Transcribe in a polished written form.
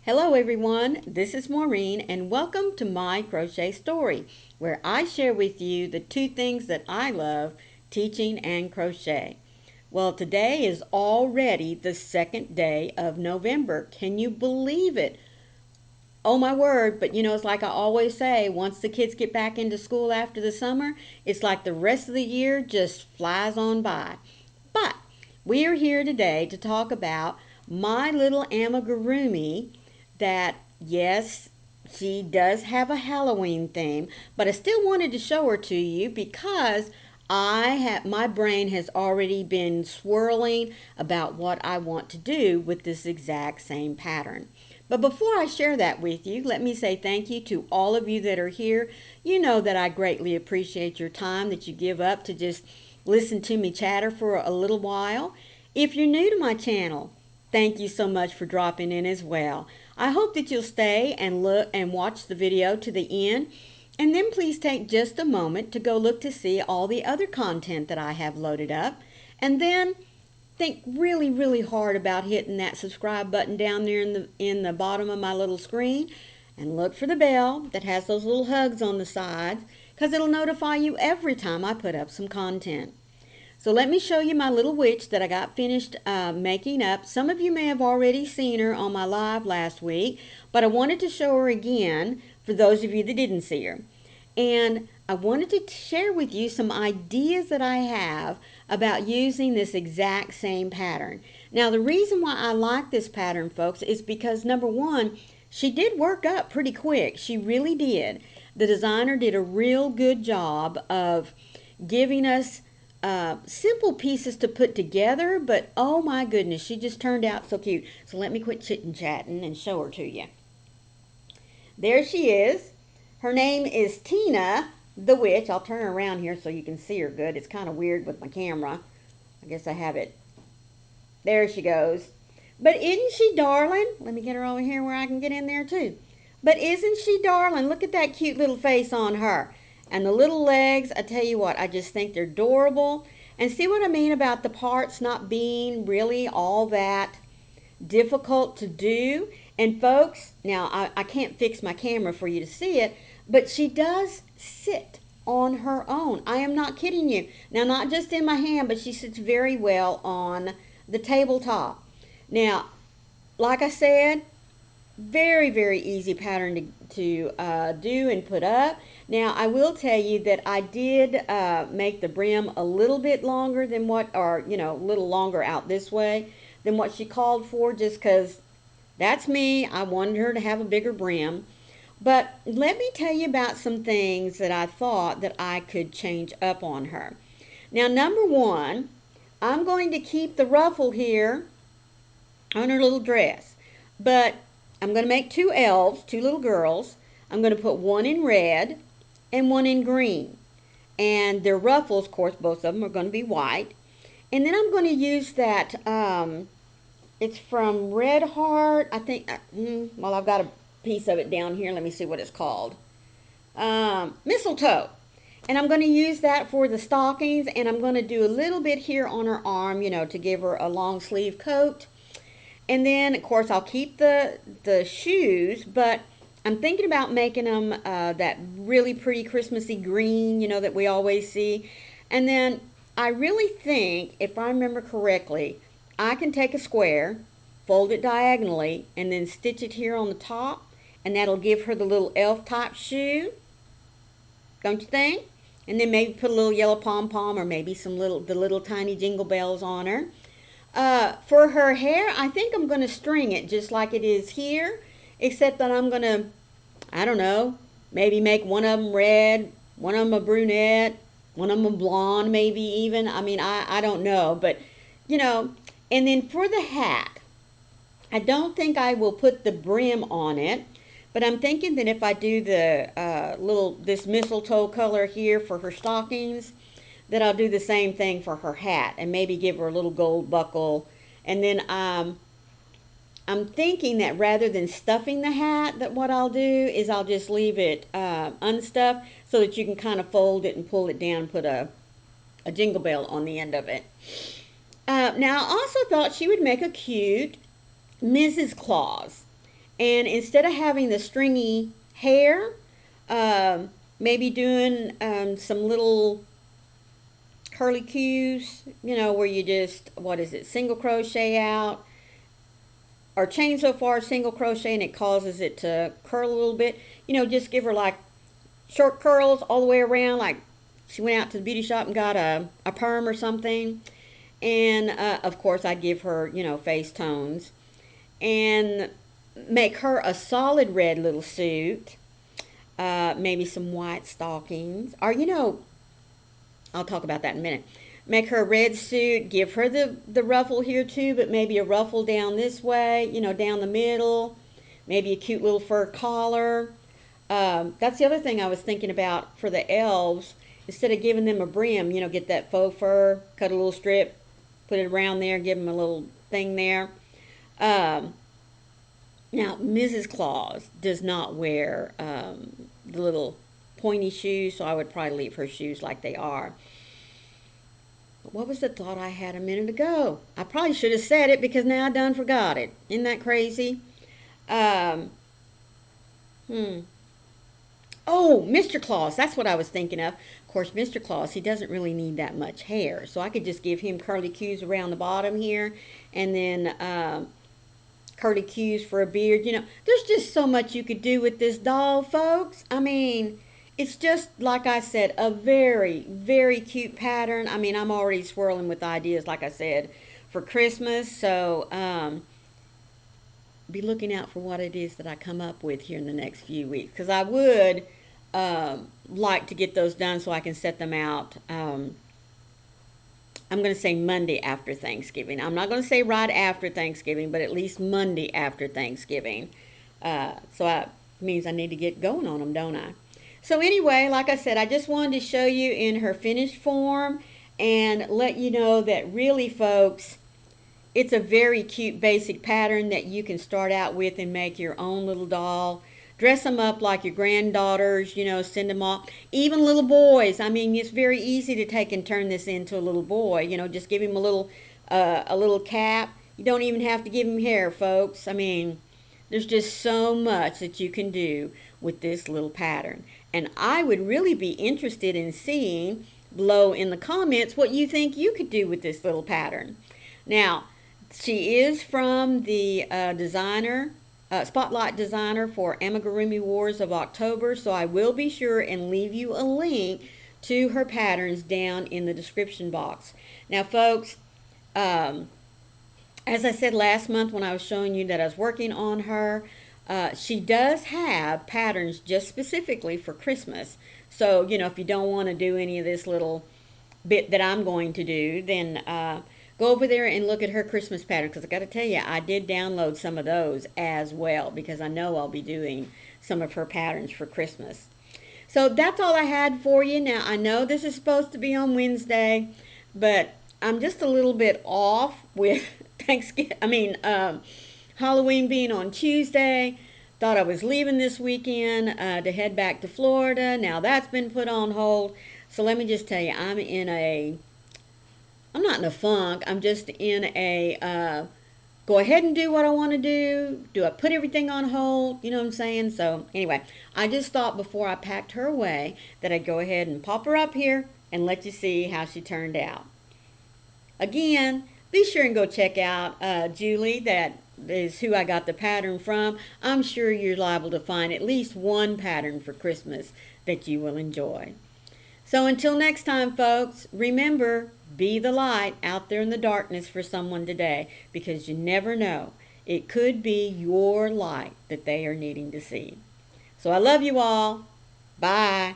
Hello everyone, this is Maureen and welcome to My Crochet Story, where I share with you the two things that I love, teaching and crochet. Well, today is already the second day of November. Can you believe it? Oh my word, but it's like I always say, once the kids get back into school after the summer, it's like the rest of the year just flies on by. But we are here today to talk about my little amigurumi that, yes, she does have a Halloween theme, but I still wanted to show her to you because my brain has already been swirling about what I want to do with this exact same pattern. But before I share that with you, let me say thank you to all of you that are here. You know that I greatly appreciate your time that you give up to just listen to me chatter for a little while. If you're new to my channel, thank you so much for dropping in as well. I hope that you'll stay and look and watch the video to the end. And then please take just a moment to go look to see all the other content that I have loaded up. And then think really hard about hitting that subscribe button down there in the bottom of my little screen, and look for the bell that has those little hugs on the sides, because it'll notify you every time I put up some content. So let me show you my little witch that I got finished making up. Some of you may have already seen her on my live last week, but I wanted to show her again for those of you that didn't see her. And I wanted to share with you some ideas that I have about using this exact same pattern. Now, the reason why I like this pattern, folks, is because number one, she did work up pretty quick. She really did. The designer did a real good job of giving us simple pieces to put together, but oh my goodness, she just turned out so cute. So let me quit chit-chatting and show her to you. There she is. Her name is Tina the Witch. I'll turn her around here so you can see her good. It's kind of weird with my camera. I guess I have it. There she goes. But isn't she darling? Let me get her over here where I can get in there too. But isn't she darling? Look at that cute little face on her. And the little legs, I tell you what, I just think they're adorable. And see what I mean about the parts not being really all that difficult to do. And folks, now I can't fix my camera for you to see it, but she does sit on her own. I am not kidding you. Now, not just in my hand, but she sits very well on the tabletop. Now, like I said, very easy pattern to do and put up. Now, I will tell you that I did make the brim a little bit longer than what, or a little longer out this way than what she called for, just because that's me. I wanted her to have a bigger brim. But let me tell you about some things that I thought that I could change up on her. Now, number one, I'm going to keep the ruffle here on her little dress. But I'm going to make two elves, two little girls. I'm going to put one in red and one in green. And their ruffles, of course, both of them are going to be white. And then I'm going to use that, it's from Red Heart, I think, well, I've got a piece of it down here. Let me see what it's called. Mistletoe. And I'm going to use that for the stockings, and I'm going to do a little bit here on her arm, to give her a long sleeve coat. And then, of course, I'll keep the shoes, but I'm thinking about making them that really pretty Christmassy green, that we always see. And then I really think, if I remember correctly, I can take a square, fold it diagonally, and then stitch it here on the top, and that'll give her the little elf type shoe, don't you think? And then maybe put a little yellow pom-pom or maybe the little tiny jingle bells on her. For her hair, I think I'm going to string it just like it is here, except that I'm going to, I don't know, maybe make one of them red, one of them a brunette, one of them a blonde, maybe even. I mean, I don't know, but, and then for the hat, I don't think I will put the brim on it, but I'm thinking that if I do the this mistletoe color here for her stockings, that I'll do the same thing for her hat and maybe give her a little gold buckle. And then I'm thinking that rather than stuffing the hat, that what I'll do is I'll just leave it unstuffed so that you can kind of fold it and pull it down and put a jingle bell on the end of it. Now, I also thought she would make a cute Mrs. Claus. And instead of having the stringy hair, maybe doing some little curly cues, where you just, what is it, single crochet out, or chain so far, single crochet, and it causes it to curl a little bit. Just give her like short curls all the way around, like she went out to the beauty shop and got a perm or something. And of course, I give her, face tones, and make her a solid red little suit. Maybe some white stockings, or I'll talk about that in a minute. Make her a red suit, give her the ruffle here too, but maybe a ruffle down this way, down the middle, maybe a cute little fur collar. That's the other thing I was thinking about for the elves. Instead of giving them a brim, get that faux fur, cut a little strip, put it around there, give them a little thing there. Um, Now, Mrs. Claus does not wear the little pointy shoes, so I would probably leave her shoes like they are. But what was the thought I had a minute ago? I probably should have said it because now I done forgot it. Isn't that crazy? Um, hmm. Oh, Mr. Claus, that's what I was thinking of. Of course, Mr. Claus, he doesn't really need that much hair, so I could just give him curly cues around the bottom here, and then curly cues for a beard. There's just so much you could do with this doll, folks. I mean, it's just, like I said, a very, very cute pattern. I mean, I'm already swirling with ideas, like I said, for Christmas. So, be looking out for what it is that I come up with here in the next few weeks. Because I would like to get those done so I can set them out. I'm going to say Monday after Thanksgiving. I'm not going to say right after Thanksgiving, but at least Monday after Thanksgiving. So that means I need to get going on them, don't I? So anyway, like I said, I just wanted to show you in her finished form and let you know that really, folks, it's a very cute basic pattern that you can start out with and make your own little doll. Dress them up like your granddaughters, send them off. Even little boys. I mean, it's very easy to take and turn this into a little boy. Just give him a little cap. You don't even have to give him hair, folks. I mean, there's just so much that you can do with this little pattern. And I would really be interested in seeing below in the comments what you think you could do with this little pattern. Now, she is from the Spotlight designer for Amigurumi Wars of October, so I will be sure and leave you a link to her patterns down in the description box. Now, folks, as I said last month when I was showing you that I was working on her, she does have patterns just specifically for Christmas. So, if you don't want to do any of this little bit that I'm going to do, then go over there and look at her Christmas pattern, because I got to tell you, I did download some of those as well, because I know I'll be doing some of her patterns for Christmas. So that's all I had for you. Now, I know this is supposed to be on Wednesday, but I'm just a little bit off with Halloween being on Tuesday. Thought I was leaving this weekend to head back to Florida. Now that's been put on hold. So let me just tell you, I'm not in a funk. I'm just in a go ahead and do what I want to do. Do I put everything on hold? You know what I'm saying? So anyway, I just thought before I packed her away that I'd go ahead and pop her up here and let you see how she turned out. Again, be sure and go check out Julie. That is who I got the pattern from. I'm sure you're liable to find at least one pattern for Christmas that you will enjoy. So until next time, folks, remember, be the light out there in the darkness for someone today, because you never know. It could be your light that they are needing to see. So I love you all. Bye.